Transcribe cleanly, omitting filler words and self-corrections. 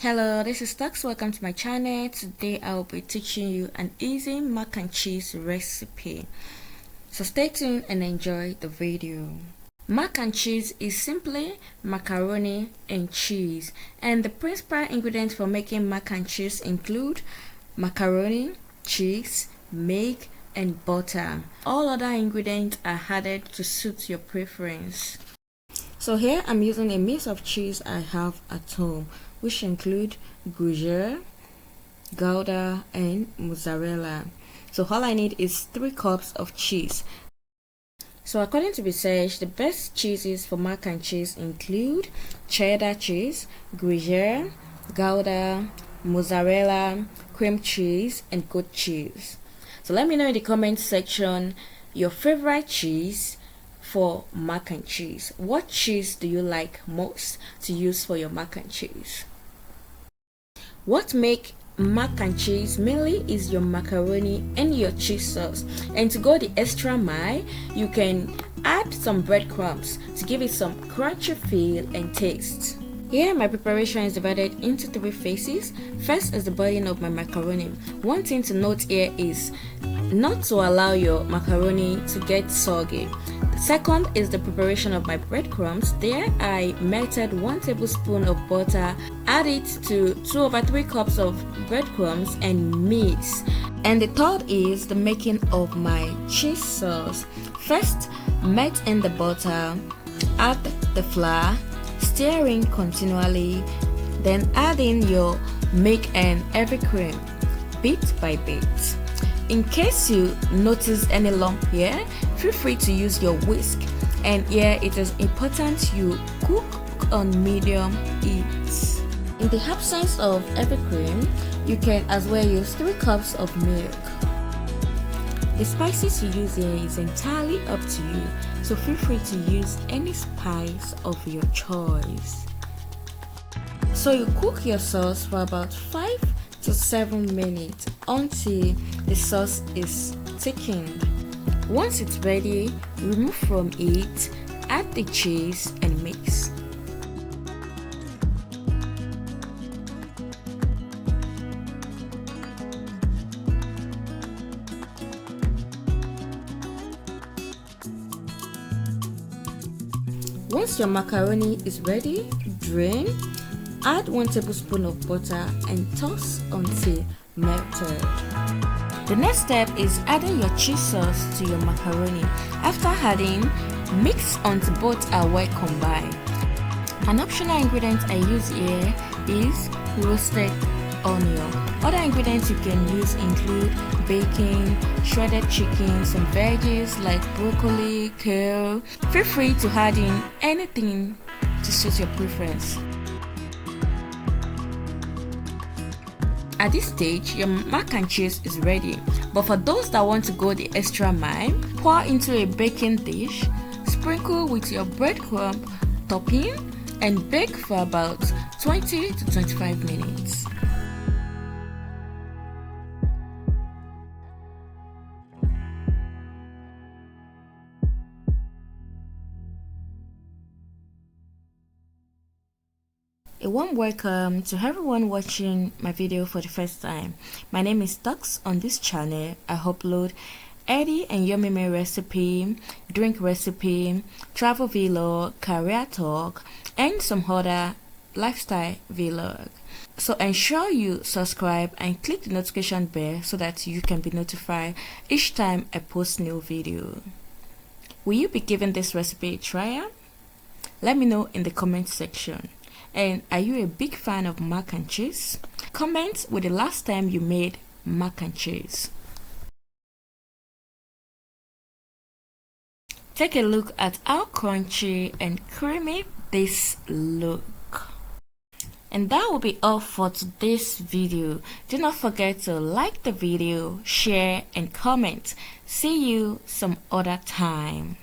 Hello, this is Tux. Welcome to my channel. Today I will be teaching you an easy mac and cheese recipe. So stay tuned and enjoy the video. Mac and cheese is simply macaroni and cheese, and the principal ingredients for making mac and cheese include macaroni, cheese, milk, and butter. All other ingredients are added to suit your preference. So here I'm using a mix of cheese I have at home, which include Gruyere, Gouda, and mozzarella. So all I need is 3 cups of cheese. So according to research, the best cheeses for mac and cheese include cheddar cheese, Gruyere, Gouda, mozzarella, cream cheese, and goat cheese. So let me know in the comment section your favorite cheese for mac and cheese. What cheese do you like most to use for your mac and cheese? What make mac and cheese mainly is your macaroni and your cheese sauce, and to go the extra mile you can add some breadcrumbs to give it some crunchy feel and taste. Here my preparation is divided into 3 phases. First is the boiling of my macaroni. One thing to note here is not to allow your macaroni to get soggy. Second is the preparation of my breadcrumbs. There I melted 1 tablespoon of butter, add it to 2/3 cups of breadcrumbs and mix. And the third is the making of my cheese sauce. First, melt in the butter, add the flour, stirring continually, then add in your milk and heavy cream, bit by bit. In case you notice any lump here, feel free to use your whisk, and here it is important you cook on medium heat. In the absence of heavy cream, you can as well use 3 cups of milk. The spices you use here is entirely up to you, so feel free to use any spice of your choice. So you cook your sauce for about 5 to 7 minutes until the sauce is thickened. Once it's ready, remove from it, add the cheese and mix. Once your macaroni is ready, drain, add 1 tablespoon of butter and toss until melted. The next step is adding your cheese sauce to your macaroni. After adding, mix until both are well combined. An optional ingredient I use here is roasted onion. Other ingredients you can use include bacon, shredded chicken, some veggies like broccoli, kale. Feel free to add in anything to suit your preference. At this stage, your mac and cheese is ready, but for those that want to go the extra mile, pour into a baking dish, sprinkle with your breadcrumb topping, and bake for about 20 to 25 minutes. A warm welcome to everyone watching my video for the first time. My name is Tux. On this channel, I upload healthy and yummy meal recipe, drink recipe, travel vlog, career talk, and some other lifestyle vlog. So ensure you subscribe and click the notification bell so that you can be notified each time I post new video. Will you be giving this recipe a try? Let me know in the comment section. And are you a big fan of mac and cheese? Comment with the last time you made mac and cheese. Take a look at how crunchy and creamy this look. And that will be all for today's video. Do not forget to like the video, share and comment. See you some other time.